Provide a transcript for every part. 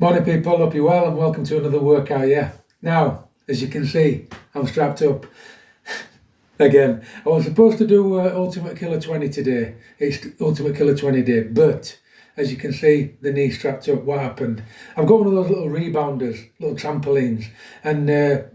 Morning people, hope you're well and welcome to another workout, yeah. Now, as you can see, I'm strapped up. Again, I was supposed to do Ultimate Killer 20 today. It's Ultimate Killer 20 day, but as you can see, the knee's strapped up. What happened? I've got one of those little rebounders, little trampolines, and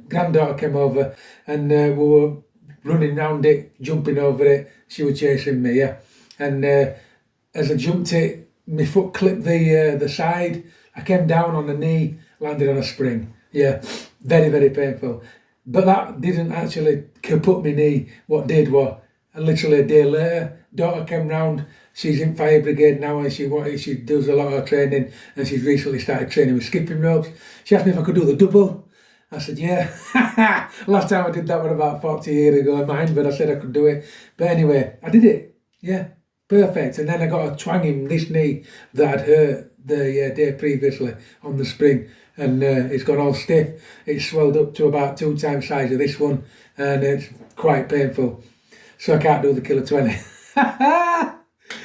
granddaughter came over and we were running around it, jumping over it. She was chasing me, yeah. And as I jumped it, my foot clipped the side. I came down on the knee, landed on a spring. Yeah, very, very painful. But that didn't actually kaput my knee. What did was, literally a day later, daughter came round. She's in fire brigade now and she does a lot of training, and she's recently started training with skipping ropes. She asked me if I could do the double. I said, yeah. Last time I did that was about 40 years ago in mine, but I said I could do it. But anyway, I did it. Yeah, perfect. And then I got a twang in this knee that I'd hurt the day previously on the spring, and it's gone all stiff. It's swelled up to about 2 times size of this one, and it's quite painful. So I can't do the Killer 20.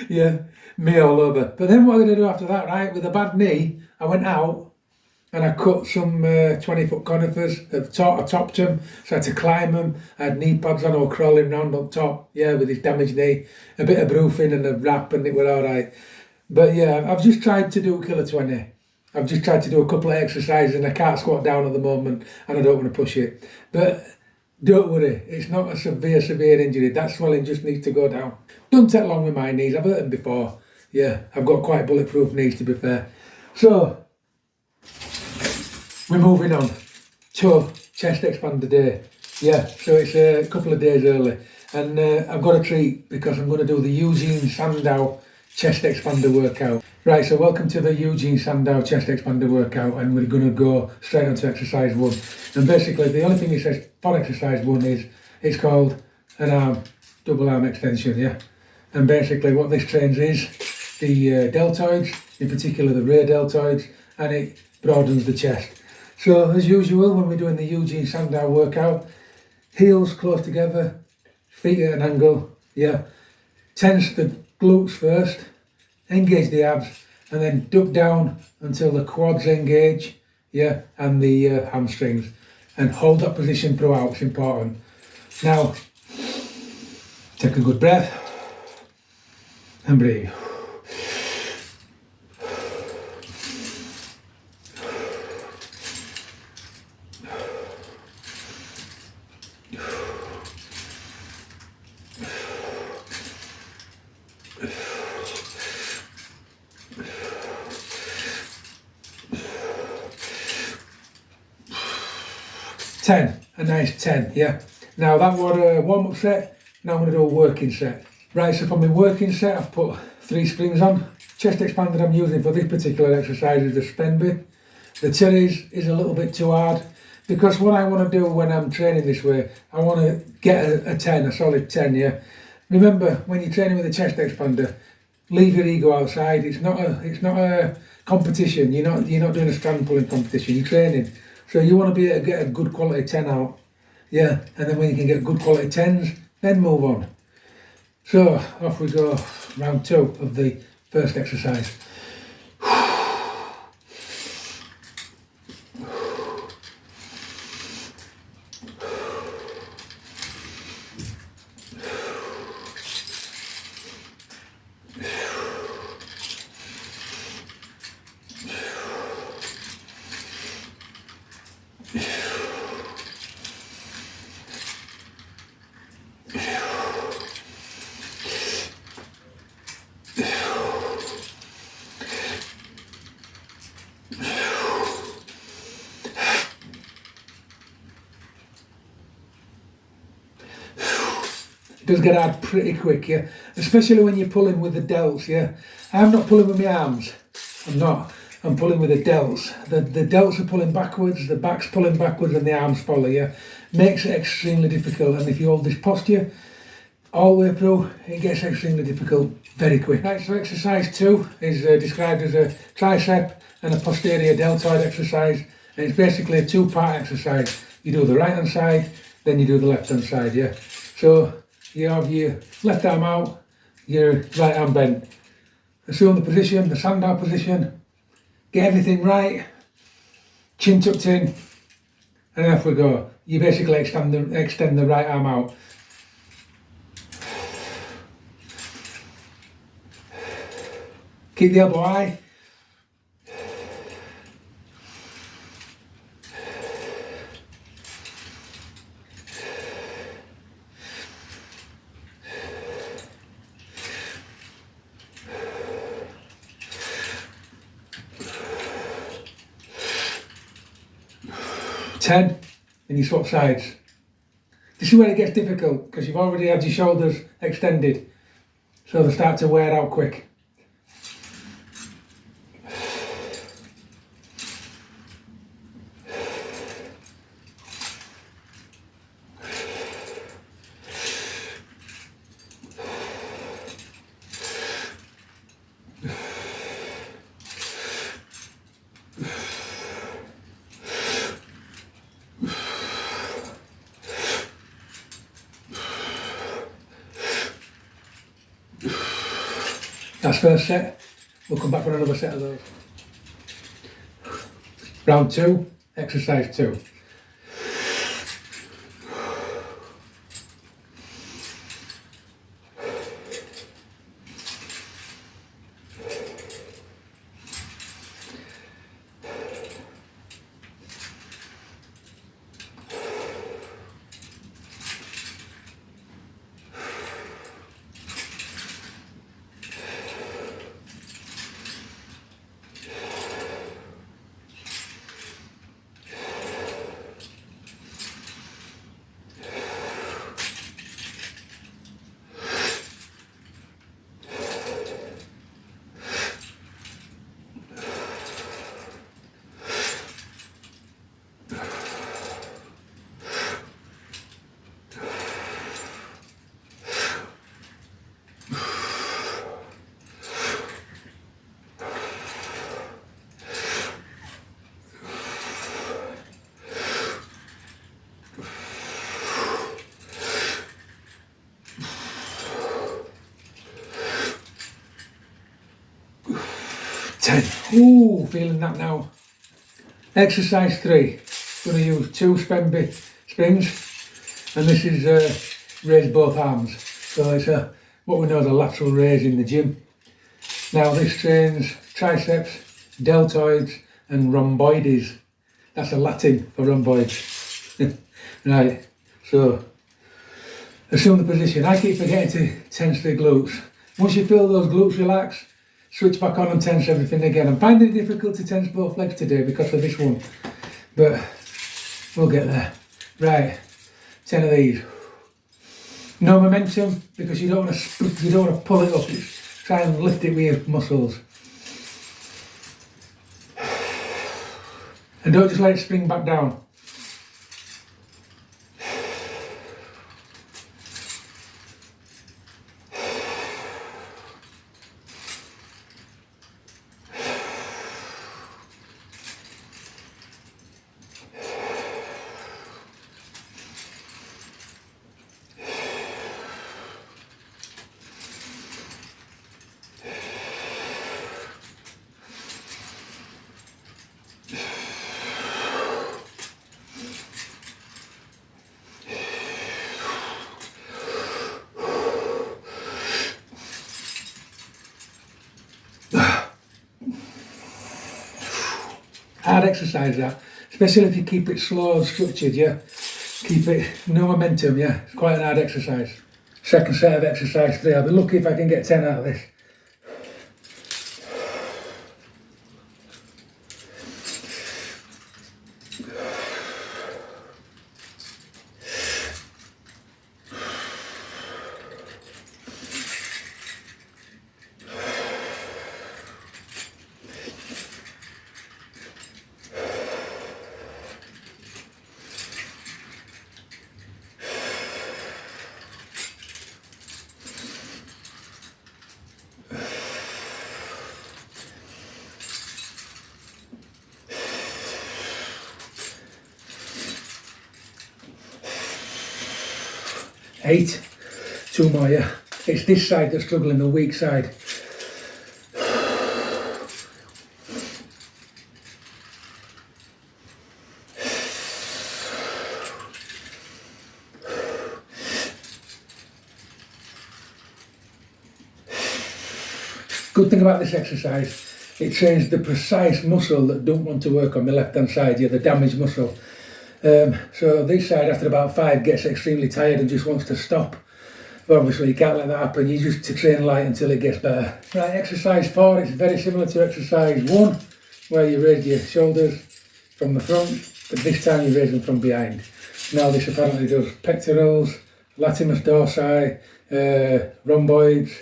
Yeah, me all over. But then what did I do after that, right? With a bad knee, I went out and I cut some 20-foot conifers at the top. I topped them, so I had to climb them. I had knee pads on, or crawling round on top, yeah, with this damaged knee. A bit of broofing and a wrap, and it was all right. But yeah, I've just tried to do Killer 20. I've just tried to do a couple of exercises and I can't squat down at the moment and I don't want to push it. But don't worry, it's not a severe injury. That swelling just needs to go down. Don't take long with my knees, I've hurt them before. Yeah, I've got quite bulletproof knees, to be fair. So, we're moving on to chest expander day. Yeah, so it's a couple of days early. And I've got a treat because I'm going to do the Eugen Sandow chest expander workout. Right, so welcome to the Eugen Sandow chest expander workout, and we're going to go straight on to exercise 1. And basically the only thing it says for exercise 1 is it's called an arm, double arm extension, yeah. And basically what this trains is the deltoids, in particular the rear deltoids, and it broadens the chest. So as usual, when we're doing the Eugen Sandow workout, heels close together, feet at an angle, yeah. Tense the glutes first, engage the abs, and then duck down until the quads engage, yeah, and the hamstrings, and hold that position throughout. It's important. Now, take a good breath and breathe. 10, a nice 10, yeah. Now that was a warm-up set, now I'm going to do a working set. Right, so for my working set I've put 3 springs on. Chest expander I'm using for this particular exercise is the Spenby. The cherries is a little bit too hard, because what I want to do when I'm training this way, I want to get a 10, a solid 10, yeah. Remember, when you're training with a chest expander, leave your ego outside. It's not a competition. You're not doing a strand pulling competition. You're training. So you want to be able to get a good quality 10 out, yeah, and then when you can get good quality 10s, then move on. So off we go, round 2 of the first exercise. Does get hard pretty quick, yeah, especially when you're pulling with the delts, yeah. I'm not pulling with my arms, I'm pulling with the delts. The delts are pulling backwards, the back's pulling backwards, and the arms follow, yeah. Makes it extremely difficult, and if you hold this posture all the way through, it gets extremely difficult very quick. Right, so exercise 2 is described as a tricep and a posterior deltoid exercise, and it's basically a 2-part exercise. You do the right hand side, then you do the left hand side, yeah. So you have your left arm out, your right arm bent. Assume the position, the sandow position, get everything right, Chin tucked in, and off we go. You basically extend the right arm out. Keep the elbow high. Ten, and you swap sides. This is where it gets difficult because you've already had your shoulders extended, so they start to wear out quick. That's first set. We'll come back for another set of those. Round 2, exercise 2. Ooh, feeling that now. Exercise 3. Going to use 2 springs, and this is raise both arms. So it's what we know as a lateral raise in the gym. Now this trains triceps, deltoids, and rhomboides. That's a Latin for rhomboids. Right. So assume the position. I keep forgetting to tense the glutes. Once you feel those glutes relax, switch back on and tense everything again. I'm finding it difficult to tense both legs today because of this one, but we'll get there. Right, 10 of these. No momentum because you don't want to pull it up. Try and lift it with your muscles, and don't just let it spring back down. Hard exercise that, especially if you keep it slow and structured, yeah. Keep it, no momentum, yeah. It's quite an hard exercise. Second set of exercise 3. I'll be lucky if I can get 10 out of this. Eight. 2 more, yeah. It's this side that's struggling, the weak side. Good thing about this exercise, it trains the precise muscle that don't want to work on the left hand side, the damaged muscle. So this side after about 5 gets extremely tired and just wants to stop. But obviously you can't let that happen, you just to train light until it gets better. Right, exercise 4 is very similar to exercise 1, where you raise your shoulders from the front, but this time you raise them from behind. Now this apparently does pectorals, latimus dorsi, rhomboids,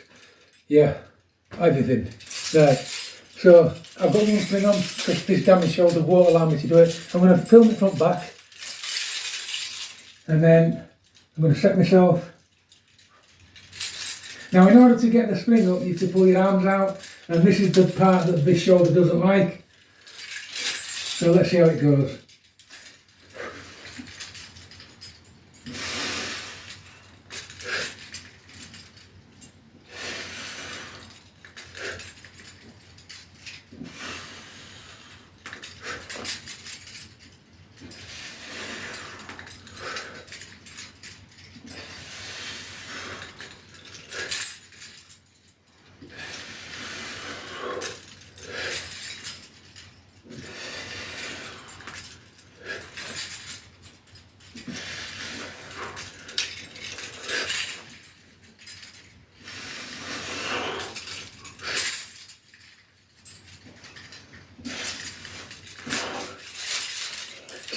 everything. Right, so I've got one spring on because this damaged shoulder won't allow me to do it. I'm going to film it front back, and then I'm going to set myself. Now in order to get the spring up, you have to pull your arms out, and this is the part that this shoulder doesn't like. So let's see how it goes.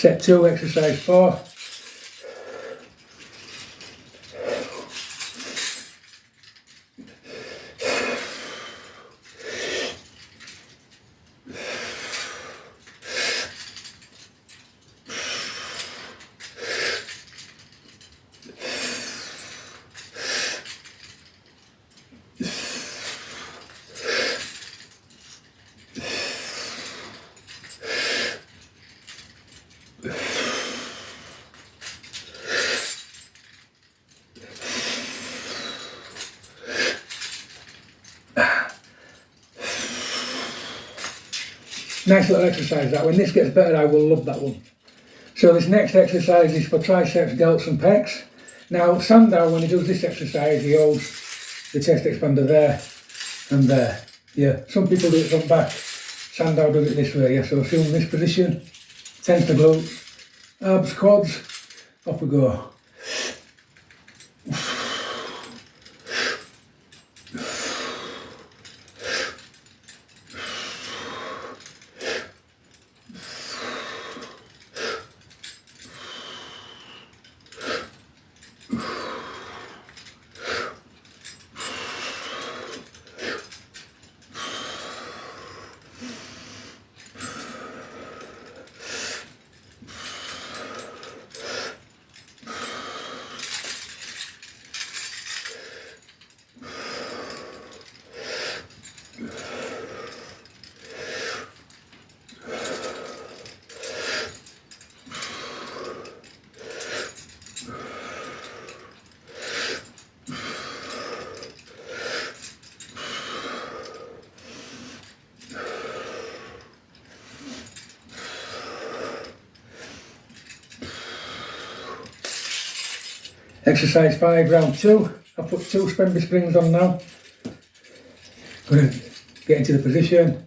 Set 2, exercise 4. Nice little exercise that. When this gets better, I will love that one. So this next exercise is for triceps, delts and pecs. Now Sandow, when he does this exercise, he holds the chest expander there and there. Yeah, some people do it from back. Sandow does it this way, yeah. So assume this position, tense the glutes, abs, quads, off we go. Exercise 5, round 2. I've put 2 Spenby springs on now. Going to get into the position.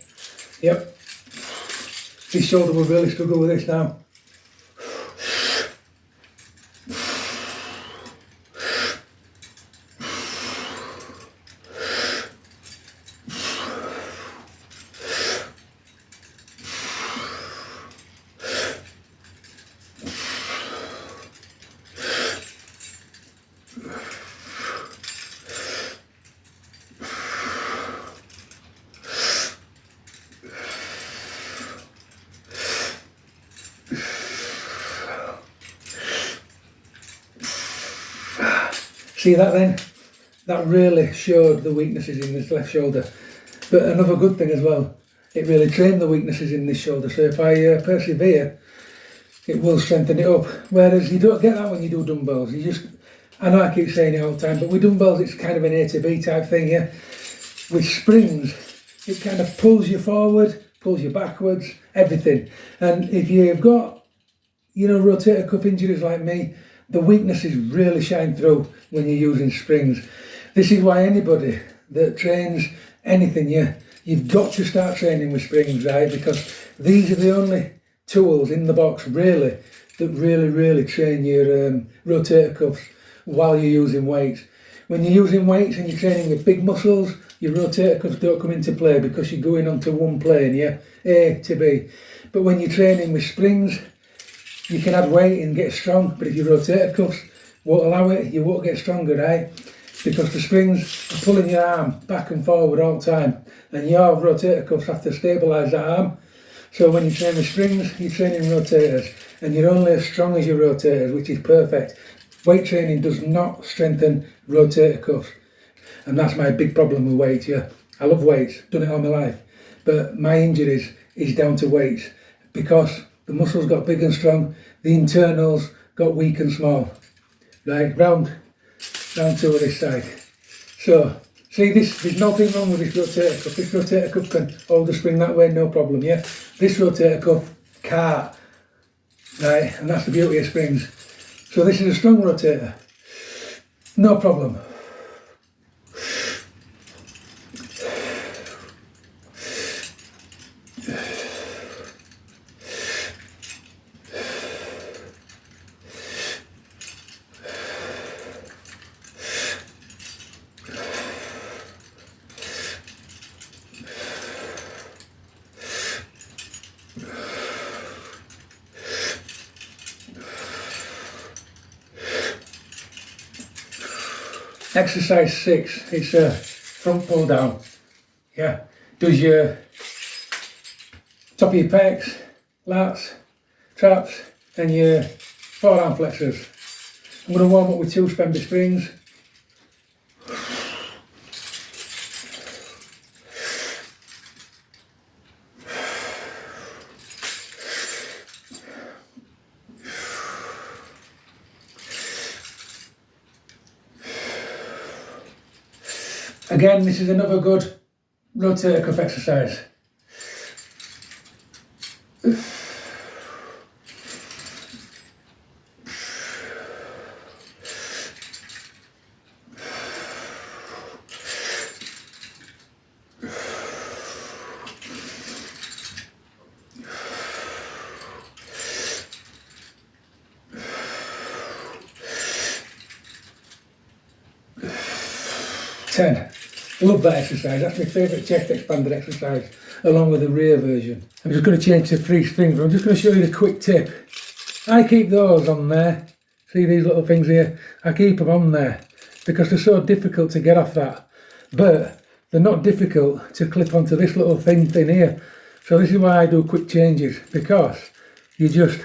Yep. This shoulder will really struggle with this now. See that then? That really showed the weaknesses in this left shoulder. But another good thing as well, it really trained the weaknesses in this shoulder. So if I persevere, it will strengthen it up. Whereas you don't get that when you do dumbbells. You just, I know I keep saying it all the time, but with dumbbells it's kind of an A to B type thing, yeah? With springs, it kind of pulls you forward, pulls you backwards, everything. And if you've got, rotator cuff injuries like me, the weaknesses really shine through when you're using springs. This is why anybody that trains anything, you've got to start training with springs, right? Because these are the only tools in the box, really, that really train your rotator cuffs while you're using weights. When you're using weights and you're training with big muscles, your rotator cuffs don't come into play because you're going onto one plane, A to B. But when you're training with springs, you can add weight and get strong, but if your rotator cuffs won't allow it, you won't get stronger, right? Because the springs are pulling your arm back and forward all the time, and your rotator cuffs have to stabilise that arm. So when you train with springs, you're training rotators, and you're only as strong as your rotators, which is perfect. Weight training does not strengthen rotator cuffs, and that's my big problem with weights, I love weights, done it all my life, but my injuries is down to weights, because the muscles got big and strong, the internals got weak and small. Right, round two of this side. So, see this, there's nothing wrong with this rotator cuff. This rotator cuff can hold the spring that way, no problem, This rotator cuff can't, right, and that's the beauty of springs. So this is a strong rotator, no problem. Exercise 6, it's a front pull down. Does your top of your pecs, lats, traps, and your forearm flexors. I'm going to warm up with 2 Spemby springs. Again, this is another good rotator cuff exercise. Ten. Love that exercise. That's my favourite chest expander exercise, along with the rear version. I'm just going to change to 3 springs, but I'm just going to show you the quick tip. I keep those on there. See these little things here? I keep them on there because they're so difficult to get off that. But they're not difficult to clip onto this little thing here. So this is why I do quick changes, because you just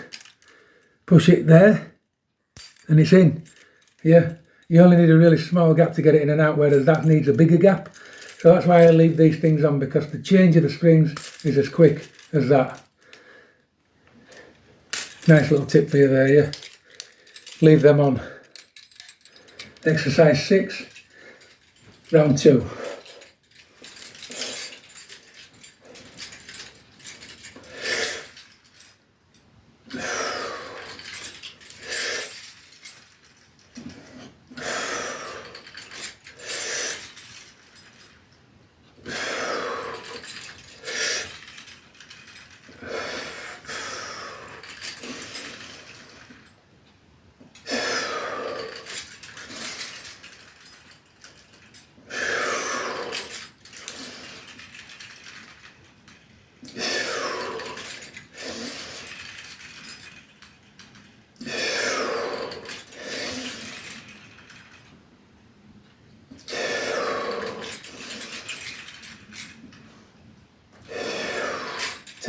push it there and it's in. You only need a really small gap to get it in and out, whereas that needs a bigger gap. So that's why I leave these things on, because the change of the springs is as quick as that. Nice little tip for you there, Leave them on. Exercise 6, round 2.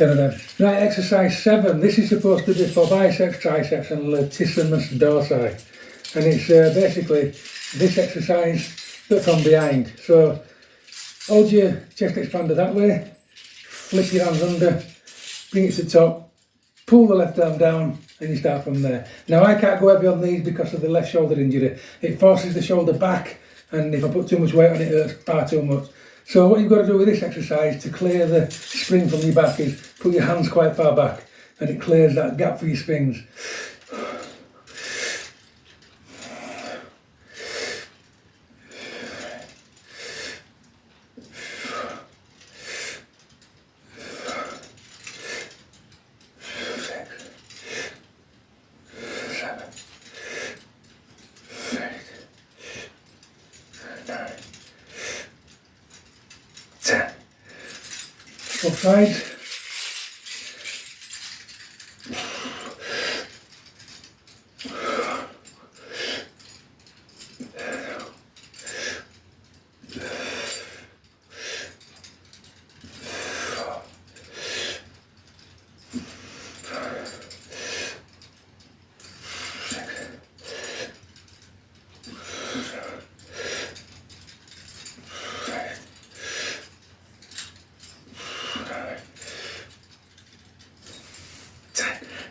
Of them. Right, exercise 7. This is supposed to be for biceps, triceps and latissimus dorsi. And it's basically this exercise but from behind. So hold your chest expander that way, flip your hands under, bring it to the top, pull the left arm down and you start from there. Now I can't go heavy on these because of the left shoulder injury. It forces the shoulder back, and if I put too much weight on it, it hurts far too much. So what you've got to do with this exercise to clear the spring from your back is put your hands quite far back, and it clears that gap for your springs. Both sides.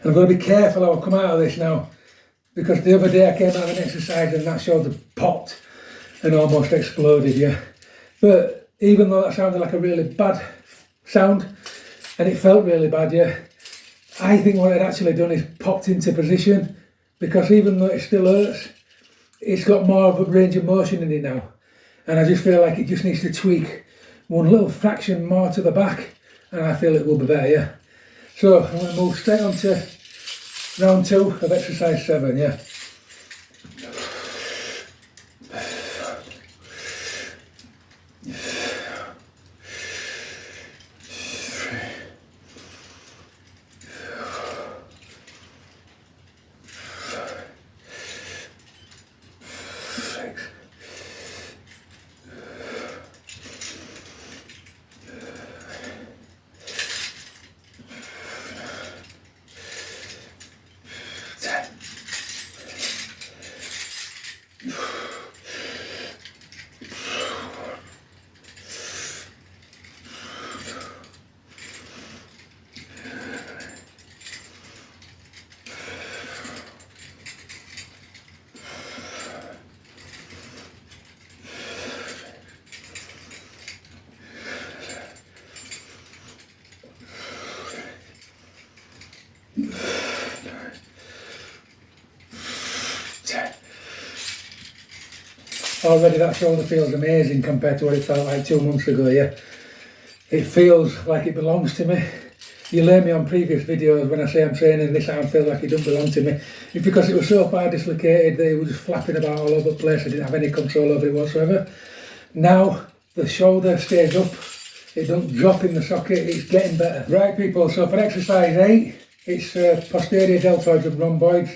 I'm going to be careful how I come out of this now, because the other day I came out of an exercise and that shoulder popped and almost exploded, yeah. But even though that sounded like a really bad sound, and it felt really bad, yeah, I think what I'd actually done is popped into position, because even though it still hurts, it's got more of a range of motion in it now. And I just feel like it just needs to tweak one little fraction more to the back, and I feel it will be better, yeah. So I'm going to move straight on to round 2 of exercise 7, yeah. Already that shoulder feels amazing compared to what it felt like 2 months ago, yeah. It feels like it belongs to me. You learn me on previous videos when I say I'm training this arm feels like it doesn't belong to me. It's because it was so far dislocated that it was just flapping about all over the place. I didn't have any control over it whatsoever. Now the shoulder stays up, it doesn't drop in the socket, it's getting better. Right people, so for exercise 8, it's posterior deltoids and rhomboids.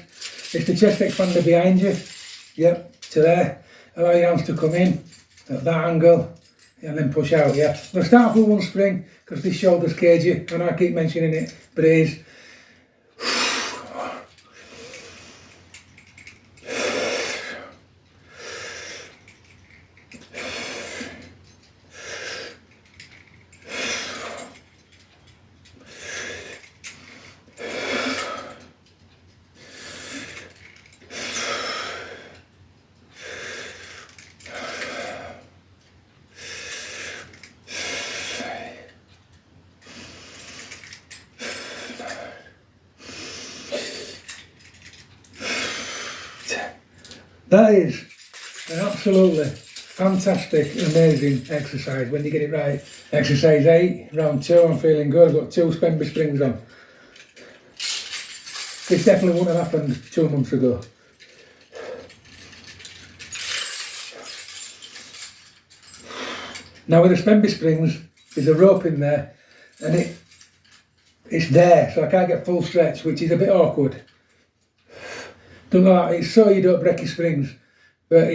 It's the chest expander behind you, yep, to there. Allow your arms to come in at that angle and then push out, yeah. I'm going to start off with one spring because this shoulder's cagey. I know I keep mentioning it, but it is. That is an absolutely fantastic, amazing exercise when you get it right. Exercise 8, round 2, I'm feeling good. I've got 2 Spenby springs on. This definitely wouldn't have happened 2 months ago. Now with the Spenby springs, there's a rope in there and it's there, so I can't get full stretch, which is a bit awkward. Don't know, it's so you don't break your springs, but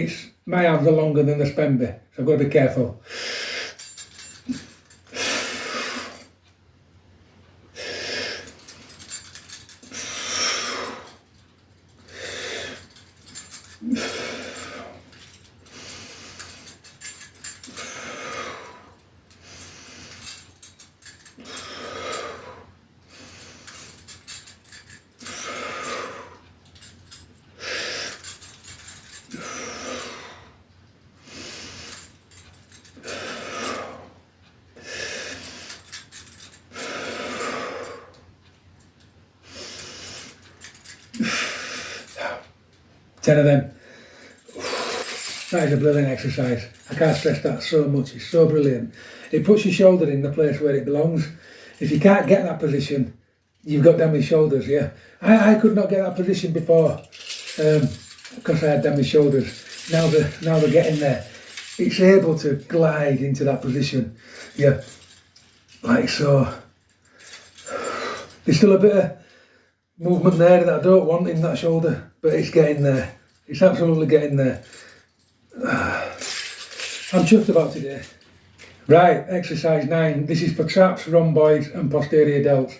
my arms are longer than the Spenby, so I've got to be careful. Ten of them. That is a brilliant exercise. I can't stress that so much. It's so brilliant. It puts your shoulder in the place where it belongs. If you can't get that position, you've got damaged shoulders, yeah. I could not get that position before because I had damaged shoulders. Now they're getting there. It's able to glide into that position, yeah. like so. There's still a bit of movement there that I don't want in that shoulder, but it's getting there. It's absolutely getting there. I'm chuffed about today. Right, exercise 9. This is for traps, rhomboids and posterior delts.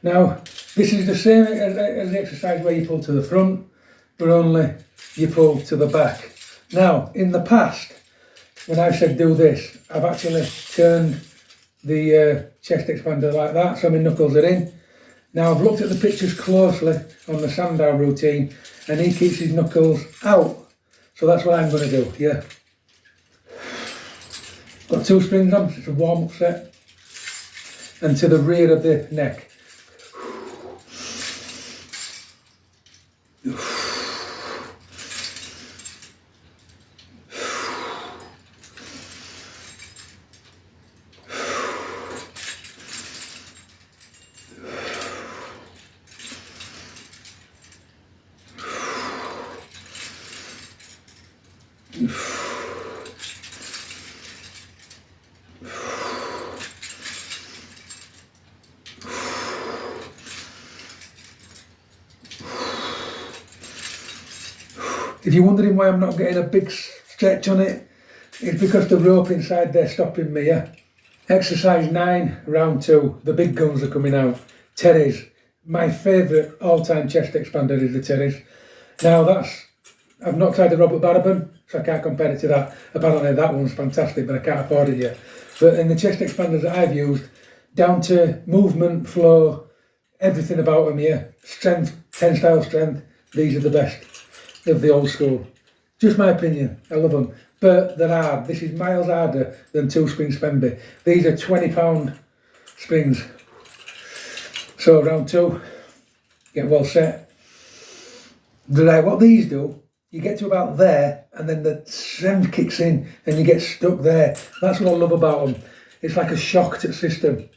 Now, this is the same as the exercise where you pull to the front, but only you pull to the back. Now, in the past, when I've said do this, I've actually turned the chest expander like that, so my knuckles are in. Now, I've looked at the pictures closely on the Sandow routine, and he keeps his knuckles out. So that's what I'm going to do, yeah. Got 2 springs on, it's a warm-up set. And to the rear of the neck. If you're wondering why I'm not getting a big stretch on it, it's because the rope inside there stopping me, yeah? Exercise 9, round 2, the big guns are coming out. Terries. My favourite all-time chest expander is the Terries. Now I've not tried the Robert Barabin, so I can't compare it to that. Apparently that one's fantastic, but I can't afford it yet. But in the chest expanders that I've used, down to movement, flow, everything about them, yeah. Strength, tensile strength, these are the best of the old school. Just my opinion, I love them. But they're hard. This is miles harder than 2-spring Spenby. These are £20 springs. So round 2, get well set. Right, what these do, you get to about there and then the strength kicks in and you get stuck there. That's what I love about them. It's like a shock to the system.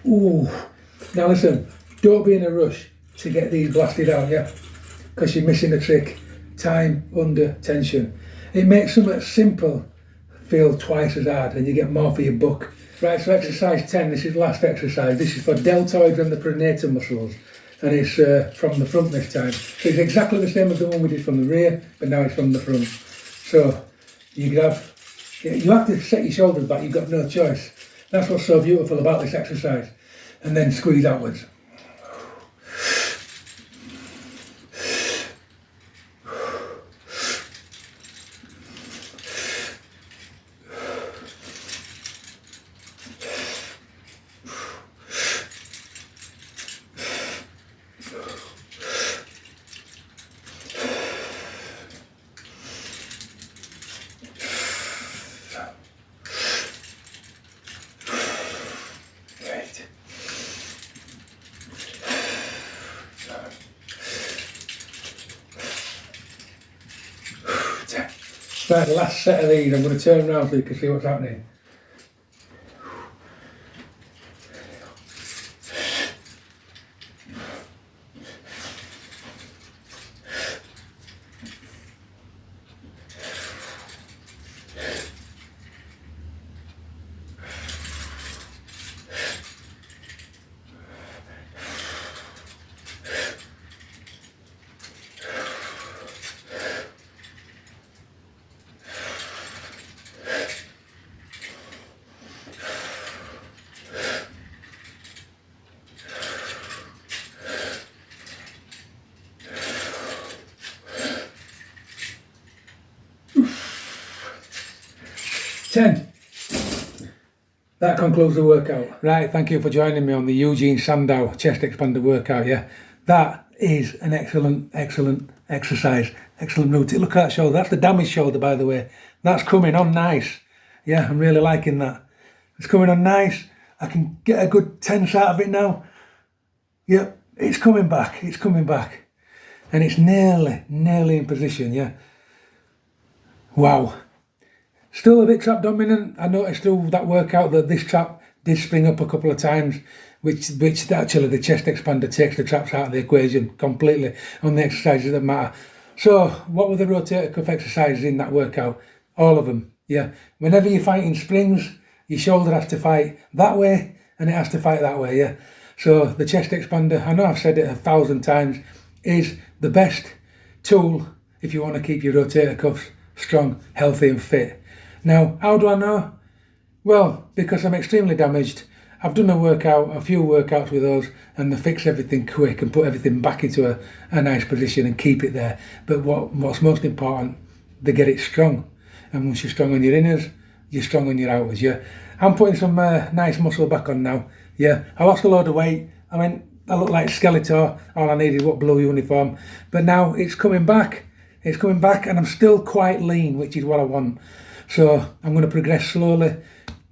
Ooh. Now listen, don't be in a rush to get these blasted out, yeah? Because you're missing the trick. Time under tension. It makes something simple feel twice as hard and you get more for your buck. Right, so exercise 10, this is the last exercise. This is for deltoids and the pronator muscles. And it's from the front this time. So it's exactly the same as the one we did from the rear, but now it's from the front. So you have to set your shoulders back, you've got no choice. That's what's so beautiful about this exercise. And then squeeze outwards. Right, the last set of these, I'm going to turn around so you can see what's happening. 10. That concludes the workout. Right, thank you for joining me on the Eugen Sandow chest expander workout, yeah. That is an excellent exercise, excellent routine. Look at that shoulder, that's the damaged shoulder, by the way. That's coming on nice. Yeah, I'm really liking that. It's coming on nice. I can get a good tense out of it now. Yep, it's coming back, it's coming back. And it's nearly in position, yeah. Wow. Still a bit trap dominant. I noticed through that workout that this trap did spring up a couple of times, which actually the chest expander takes the traps out of the equation completely on the exercises that matter. So what were the rotator cuff exercises in that workout? All of them, yeah. Whenever you're fighting springs, your shoulder has to fight that way and it has to fight that way, yeah. So the chest expander, I know I've said it 1,000 times, is the best tool if you want to keep your rotator cuffs strong, healthy and fit. Now, how do I know? Well, because I'm extremely damaged. I've done a few workouts with those, and they fix everything quick and put everything back into a nice position and keep it there. But what's most important, they get it strong. And once you're strong on your inners, you're strong on your outers, yeah. I'm putting some nice muscle back on now, yeah. I lost a load of weight. I look like Skeletor. All I needed was blue uniform. But now it's coming back. It's coming back, and I'm still quite lean, which is what I want. So I'm going to progress slowly,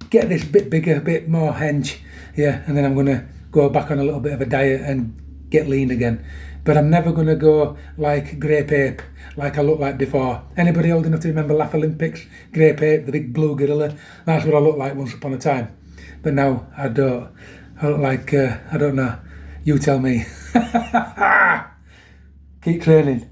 get this bit bigger, a bit more hench, yeah, and then I'm going to go back on a little bit of a diet and get lean again. But I'm never going to go like Grape Ape, like I looked like before. Anybody old enough to remember Laugh Olympics? Grape Ape, the big blue gorilla. That's what I looked like once upon a time. But now I don't. I look like, I don't know. You tell me. Keep training.